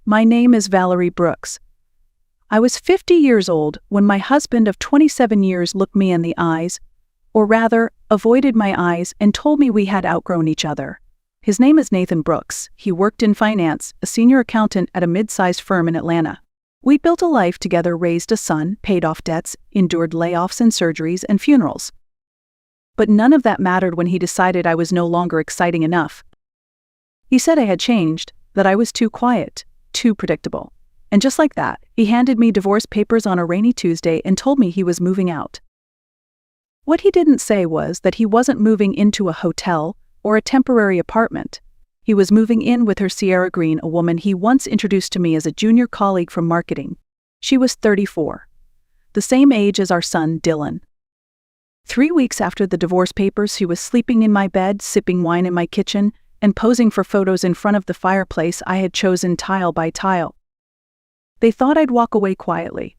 My name is Valerie Brooks. I was 50 years old when my husband of 27 years looked me in the eyes, or rather, avoided my eyes and told me we had outgrown each other. His name is Nathan Brooks. He worked in finance, a senior accountant at a mid-sized firm in Atlanta. We built a life together, raised a son, paid off debts, endured layoffs and surgeries and funerals. But none of that mattered when he decided I was no longer exciting enough. He said I had changed, that I was too quiet, too predictable. And just like that, he handed me divorce papers on a rainy Tuesday and told me he was moving out. What he didn't say was that he wasn't moving into a hotel or a temporary apartment. He was moving in with her Sierra Green, a woman he once introduced to me as a junior colleague from marketing. She was 34, the same age as our son, Dylan. 3 weeks after the divorce papers, he was sleeping in my bed, sipping wine in my kitchen, and posing for photos in front of the fireplace I had chosen tile by tile. They thought I'd walk away quietly,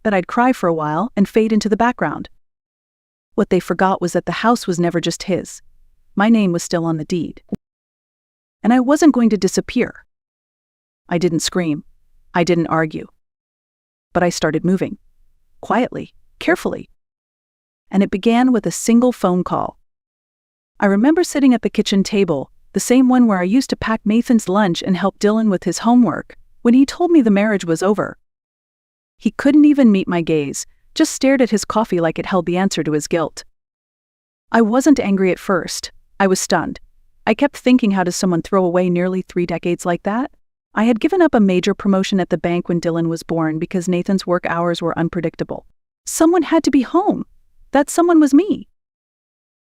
that I'd cry for a while and fade into the background. What they forgot was that the house was never just his. My name was still on the deed. And I wasn't going to disappear. I didn't scream. I didn't argue. But I started moving. Quietly, carefully. And it began with a single phone call. I remember sitting at the kitchen table, the same one where I used to pack Nathan's lunch and help Dylan with his homework, when he told me the marriage was over. He couldn't even meet my gaze, just stared at his coffee like it held the answer to his guilt. I wasn't angry at first. I was stunned. I kept thinking, how does someone throw away nearly 3 decades like that? I had given up a major promotion at the bank when Dylan was born because Nathan's work hours were unpredictable. Someone had to be home. That someone was me.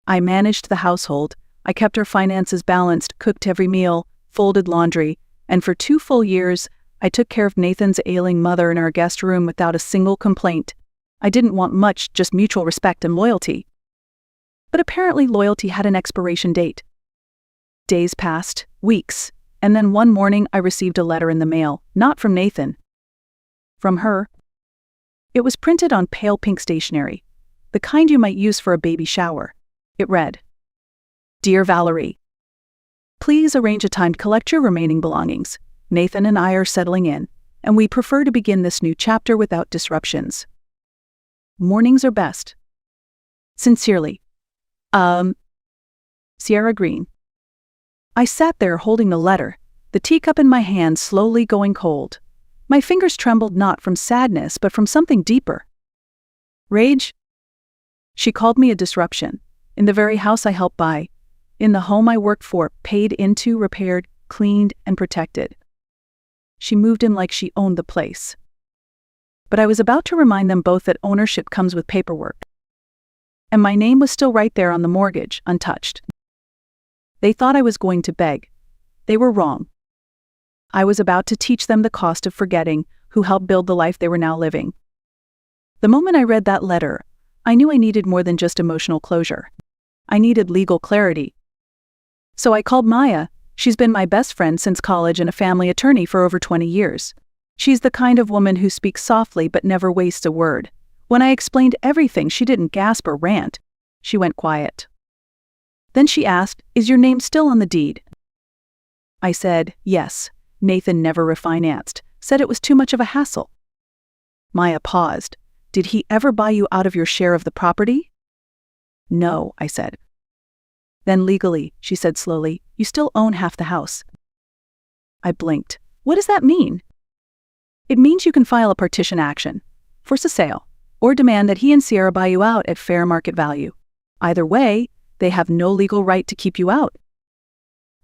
I managed the household. I kept our finances balanced, cooked every meal, folded laundry, and for 2 full years, I took care of Nathan's ailing mother in our guest room without a single complaint. I didn't want much, just mutual respect and loyalty. But apparently loyalty had an expiration date. Days passed, weeks, and then one morning I received a letter in the mail, not from Nathan. From her. It was printed on pale pink stationery, the kind you might use for a baby shower. It read, "Dear Valerie, please arrange a time to collect your remaining belongings. Nathan and I are settling in, and we prefer to begin this new chapter without disruptions. Mornings are best. Sincerely, Sierra Green." I sat there holding the letter, the teacup in my hand slowly going cold. My fingers trembled not from sadness but from something deeper. Rage? She called me a disruption. In the very house I helped buy, in the home I worked for, paid into, repaired, cleaned, and protected. She moved in like she owned the place. But I was about to remind them both that ownership comes with paperwork. And my name was still right there on the mortgage, untouched. They thought I was going to beg. They were wrong. I was about to teach them the cost of forgetting who helped build the life they were now living. The moment I read that letter, I knew I needed more than just emotional closure. I needed legal clarity. So I called Maya. She's been my best friend since college and a family attorney for over 20 years. She's the kind of woman who speaks softly but never wastes a word. When I explained everything, she didn't gasp or rant. She went quiet. Then she asked, "Is your name still on the deed?" I said, "Yes." Nathan never refinanced, said it was too much of a hassle. Maya paused. "Did he ever buy you out of your share of the property?" "No," I said. "Then legally," she said slowly, "you still own half the house." I blinked. "What does that mean?" "It means you can file a partition action, force a sale, or demand that he and Sierra buy you out at fair market value. Either way, they have no legal right to keep you out."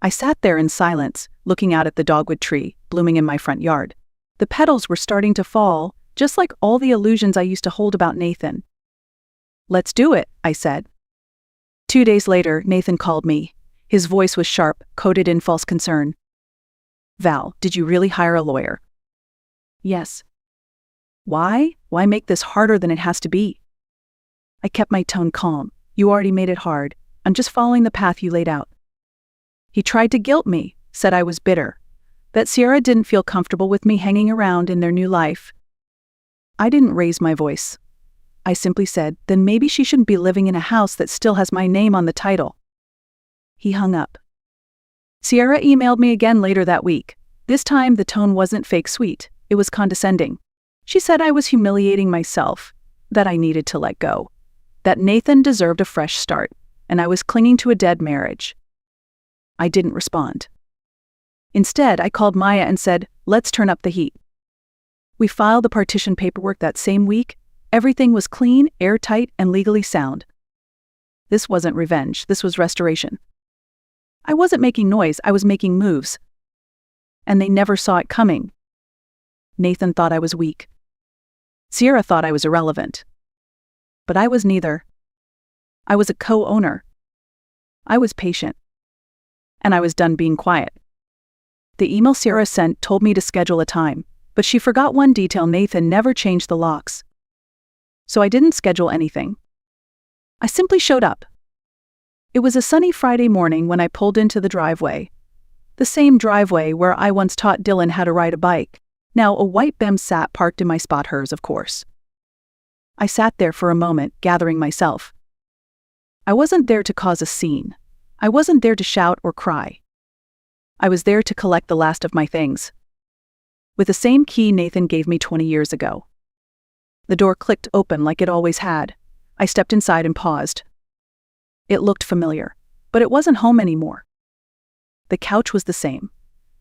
I sat there in silence, looking out at the dogwood tree, blooming in my front yard. The petals were starting to fall, just like all the illusions I used to hold about Nathan. "Let's do it," I said. 2 days later, Nathan called me. His voice was sharp, coated in false concern. "Val, did you really hire a lawyer?" "Yes." "Why? Why make this harder than it has to be?" I kept my tone calm. "You already made it hard. I'm just following the path you laid out." He tried to guilt me, said I was bitter, that Sierra didn't feel comfortable with me hanging around in their new life. I didn't raise my voice. I simply said, "Then maybe she shouldn't be living in a house that still has my name on the title." He hung up. Sierra emailed me again later that week. This time the tone wasn't fake sweet, it was condescending. She said I was humiliating myself, that I needed to let go, that Nathan deserved a fresh start, and I was clinging to a dead marriage. I didn't respond. Instead, I called Maya and said, let's turn up the heat. We filed the partition paperwork that same week. Everything was clean, airtight, and legally sound. This wasn't revenge, this was restoration. I wasn't making noise, I was making moves. And they never saw it coming. Nathan thought I was weak. Sierra thought I was irrelevant. But I was neither. I was a co-owner. I was patient. And I was done being quiet. The email Sierra sent told me to schedule a time, but she forgot one detail: Nathan never changed the locks. So I didn't schedule anything. I simply showed up. It was a sunny Friday morning when I pulled into the driveway. The same driveway where I once taught Dylan how to ride a bike. Now a white BM sat parked in my spot, hers of course. I sat there for a moment, gathering myself. I wasn't there to cause a scene. I wasn't there to shout or cry. I was there to collect the last of my things. With the same key Nathan gave me 20 years ago. The door clicked open like it always had. I stepped inside and paused. It looked familiar, but it wasn't home anymore. The couch was the same,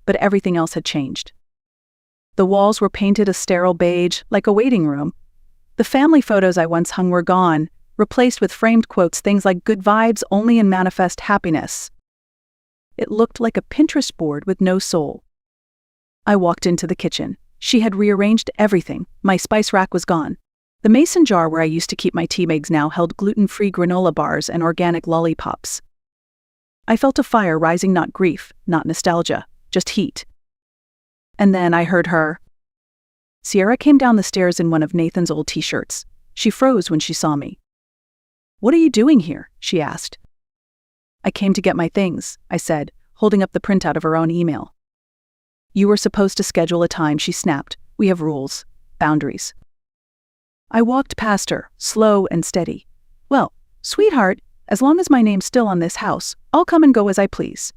but everything else had changed. The walls were painted a sterile beige, like a waiting room. The family photos I once hung were gone, replaced with framed quotes, things like "good vibes only and manifest happiness." It looked like a Pinterest board with no soul. I walked into the kitchen. She had rearranged everything. My spice rack was gone. The mason jar where I used to keep my tea bags now held gluten-free granola bars and organic lollipops. I felt a fire rising, not grief, not nostalgia, just heat. And then I heard her. Sierra came down the stairs in one of Nathan's old t-shirts. She froze when she saw me. "What are you doing here?" she asked. "I came to get my things," I said, holding up the printout of her own email. "You were supposed to schedule a time," she snapped. "We have rules, boundaries." I walked past her, slow and steady. "Well, sweetheart, as long as my name's still on this house, I'll come and go as I please."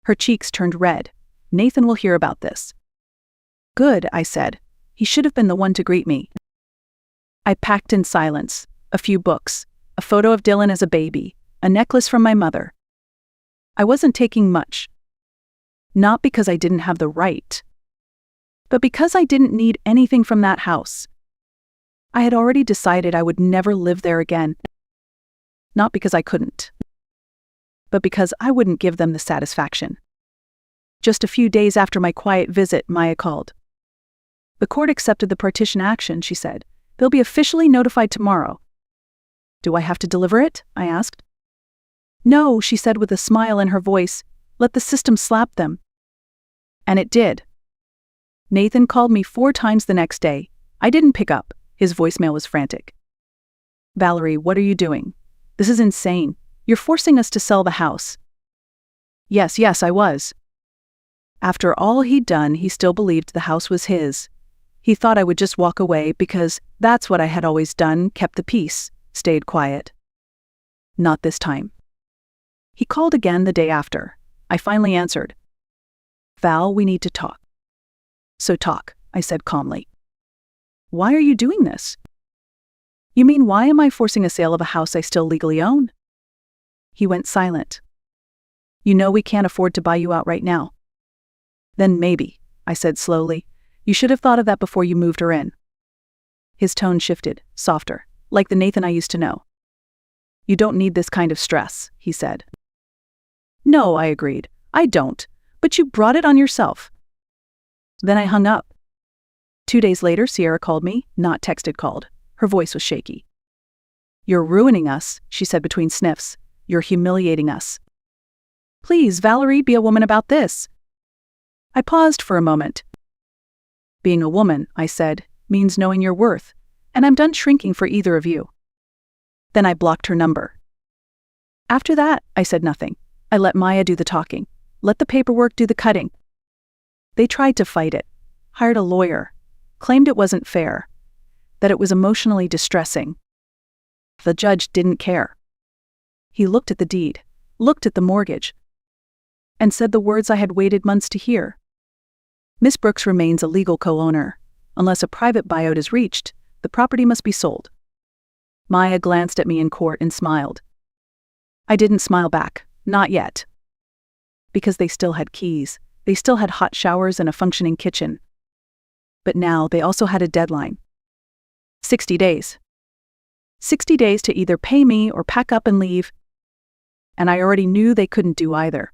Her cheeks turned red. "Nathan will hear about this." "Good," I said. "He should have been the one to greet me." I packed in silence. A few books, a photo of Dylan as a baby, a necklace from my mother. I wasn't taking much. Not because I didn't have the right, but because I didn't need anything from that house. I had already decided I would never live there again. Not because I couldn't, but because I wouldn't give them the satisfaction. Just a few days after my quiet visit, Maya called. "The court accepted the partition action," she said. "They'll be officially notified tomorrow." "Do I have to deliver it?" I asked. "No," she said with a smile in her voice. "Let the system slap them." And it did. Nathan called me 4 times the next day. I didn't pick up. His voicemail was frantic. "Valerie, what are you doing? This is insane. You're forcing us to sell the house." Yes, I was. After all he'd done, he still believed the house was his. He thought I would just walk away because that's what I had always done, kept the peace, stayed quiet. Not this time. He called again the day after. I finally answered. "Val, we need to talk." "So talk," I said calmly. "Why are you doing this?" "You mean why am I forcing a sale of a house I still legally own?" He went silent. "You know we can't afford to buy you out right now." "Then maybe," I said slowly. "You should have thought of that before you moved her in." His tone shifted, softer, like the Nathan I used to know. "You don't need this kind of stress," he said. "No," I agreed. "I don't. But you brought it on yourself." Then I hung up. 2 days later, Sierra called me, not texted, called. Her voice was shaky. "You're ruining us," she said between sniffs. "You're humiliating us." "Please, Valerie, be a woman about this." I paused for a moment. "Being a woman," I said, "means knowing your worth, and I'm done shrinking for either of you." Then I blocked her number. After that, I said nothing. I let Maya do the talking. Let the paperwork do the cutting. They tried to fight it, hired a lawyer, claimed it wasn't fair, that it was emotionally distressing. The judge didn't care. He looked at the deed, looked at the mortgage, and said the words I had waited months to hear. Miss Brooks remains a legal co-owner. Unless a private buyout is reached, the property must be sold. Maya glanced at me in court and smiled. I didn't smile back. Not yet. Because they still had keys. They still had hot showers and a functioning kitchen. But now they also had a deadline. 60 days. 60 days to either pay me or pack up and leave. And I already knew they couldn't do either.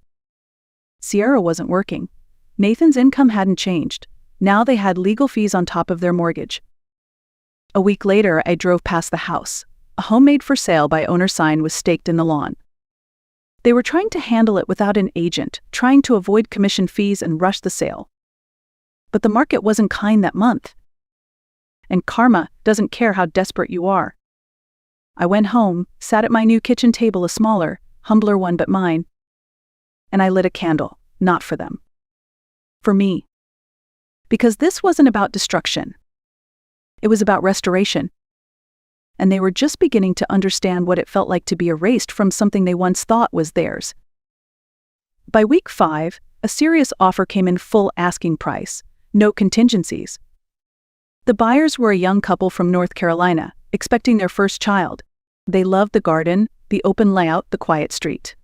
Sierra wasn't working. Nathan's income hadn't changed. Now they had legal fees on top of their mortgage. A week later, I drove past the house. A homemade for sale by owner sign was staked in the lawn. They were trying to handle it without an agent, trying to avoid commission fees and rush the sale. But the market wasn't kind that month. And karma doesn't care how desperate you are. I went home, sat at my new kitchen table, a smaller, humbler one but mine, and I lit a candle, not for them. For me. Because this wasn't about destruction. It was about restoration. And they were just beginning to understand what it felt like to be erased from something they once thought was theirs. By week 5, a serious offer came in, full asking price, no contingencies. The buyers were a young couple from North Carolina, expecting their first child. They loved the garden, the open layout, the quiet street.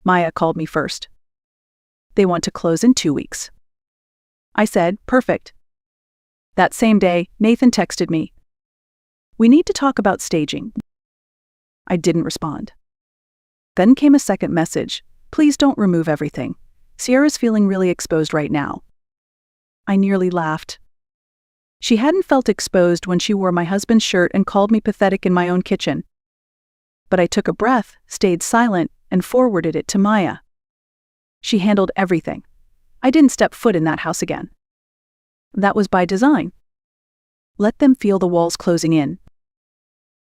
Maya called me first. They want to close in 2 weeks. I said, perfect. That same day, Nathan texted me. We need to talk about staging. I didn't respond. Then came a second message. Please don't remove everything. Sierra's feeling really exposed right now. I nearly laughed. She hadn't felt exposed when she wore my husband's shirt and called me pathetic in my own kitchen. But I took a breath, stayed silent, and forwarded it to Maya. She handled everything. I didn't step foot in that house again. That was by design. Let them feel the walls closing in.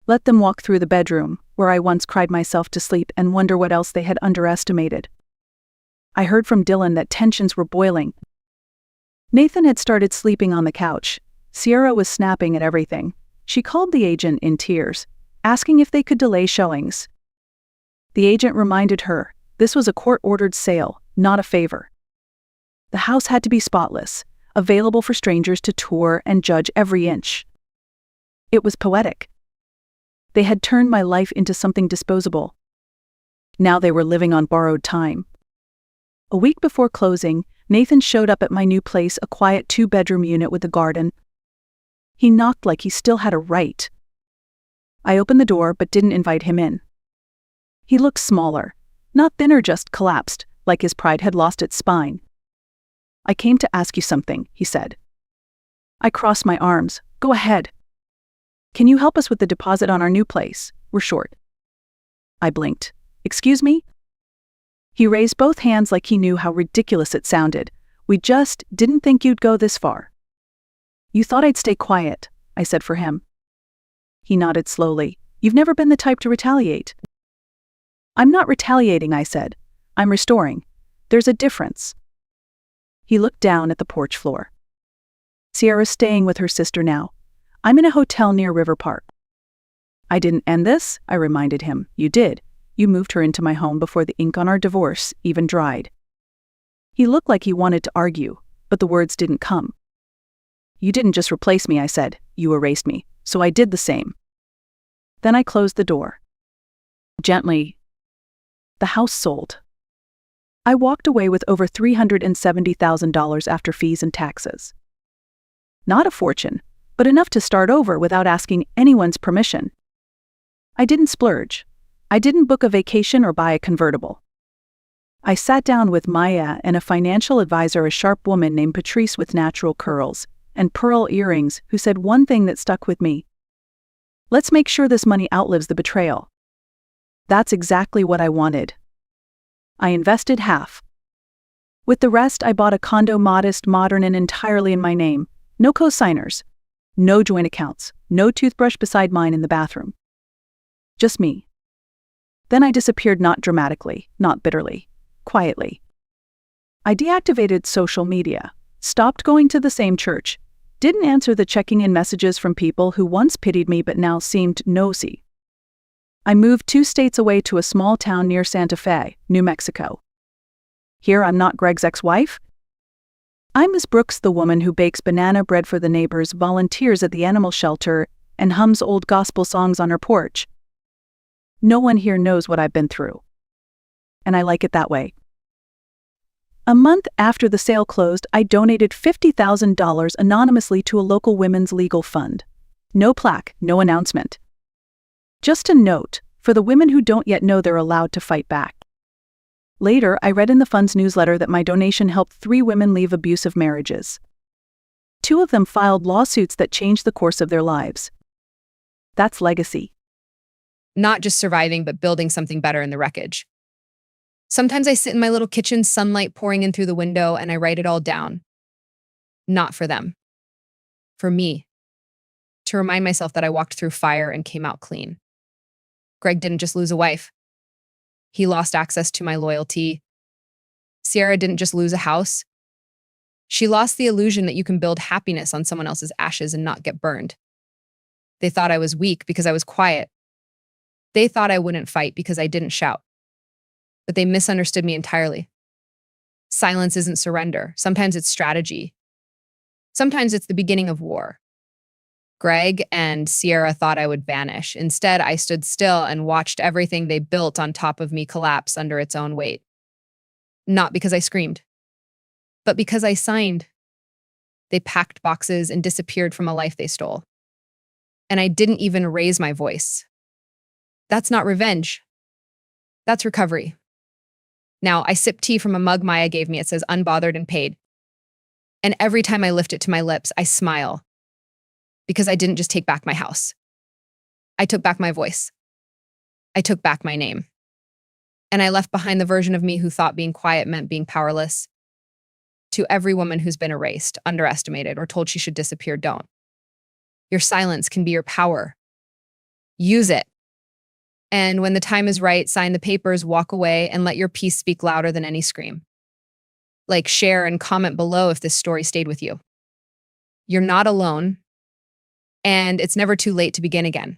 Let them walk through the bedroom, where I once cried myself to sleep, and wonder what else they had underestimated. I heard from Dylan that tensions were boiling. Nathan had started sleeping on the couch. Sierra was snapping at everything. She called the agent in tears, asking if they could delay showings. The agent reminded her, this was a court-ordered sale, not a favor. The house had to be spotless, available for strangers to tour and judge every inch. It was poetic. They had turned my life into something disposable. Now they were living on borrowed time. A week before closing, Nathan showed up at my new place, a quiet 2-bedroom unit with a garden. He knocked like he still had a right. I opened the door but didn't invite him in. He looked smaller, not thinner, just collapsed, like his pride had lost its spine. I came to ask you something, he said. I crossed my arms. Go ahead. Can you help us with the deposit on our new place? We're short. I blinked. Excuse me? He raised both hands like he knew how ridiculous it sounded. We just didn't think you'd go this far. You thought I'd stay quiet, I said for him. He nodded slowly. You've never been the type to retaliate. I'm not retaliating, I said. I'm restoring. There's a difference. He looked down at the porch floor. Sierra's staying with her sister now. I'm in a hotel near River Park. I didn't end this, I reminded him. You did. You moved her into my home before the ink on our divorce even dried. He looked like he wanted to argue, but the words didn't come. You didn't just replace me, I said. You erased me, so I did the same. Then I closed the door. Gently. The house sold. I walked away with over $370,000 after fees and taxes. Not a fortune, but enough to start over without asking anyone's permission. I didn't splurge. I didn't book a vacation or buy a convertible. I sat down with Maya and a financial advisor, a sharp woman named Patrice with natural curls and pearl earrings, who said one thing that stuck with me. Let's make sure this money outlives the betrayal. That's exactly what I wanted. I invested half. With the rest, I bought a condo, modest, modern, and entirely in my name. No co-signers. No joint accounts. No toothbrush beside mine in the bathroom. Just me. Then I disappeared, not dramatically, not bitterly, quietly. I deactivated social media, stopped going to the same church, didn't answer the checking-in messages from people who once pitied me but now seemed nosy. I moved 2 states away to a small town near Santa Fe, New Mexico. Here I'm not Greg's ex-wife. I'm Miss Brooks, the woman who bakes banana bread for the neighbors, volunteers at the animal shelter, and hums old gospel songs on her porch. No one here knows what I've been through. And I like it that way. A month after the sale closed, I donated $50,000 anonymously to a local women's legal fund. No plaque, no announcement. Just a note, for the women who don't yet know they're allowed to fight back. Later, I read in the fund's newsletter that my donation helped 3 women leave abusive marriages. 2 of them filed lawsuits that changed the course of their lives. That's legacy. Not just surviving, but building something better in the wreckage. Sometimes I sit in my little kitchen, sunlight pouring in through the window, and I write it all down. Not for them. For me. To remind myself that I walked through fire and came out clean. Greg didn't just lose a wife. He lost access to my loyalty. Sierra didn't just lose a house. She lost the illusion that you can build happiness on someone else's ashes and not get burned. They thought I was weak because I was quiet. They thought I wouldn't fight because I didn't shout. But they misunderstood me entirely. Silence isn't surrender. Sometimes it's strategy. Sometimes it's the beginning of war. Greg and Sierra thought I would vanish. Instead, I stood still and watched everything they built on top of me collapse under its own weight. Not because I screamed, but because I signed. They packed boxes and disappeared from a life they stole. And I didn't even raise my voice. That's not revenge. That's recovery. Now, I sip tea from a mug Maya gave me. It says unbothered and paid. And every time I lift it to my lips, I smile. Because I didn't just take back my house. I took back my voice. I took back my name. And I left behind the version of me who thought being quiet meant being powerless. To every woman who's been erased, underestimated, or told she should disappear, don't. Your silence can be your power. Use it. And when the time is right, sign the papers, walk away, and let your peace speak louder than any scream. Like, share, and comment below if this story stayed with you. You're not alone, and it's never too late to begin again.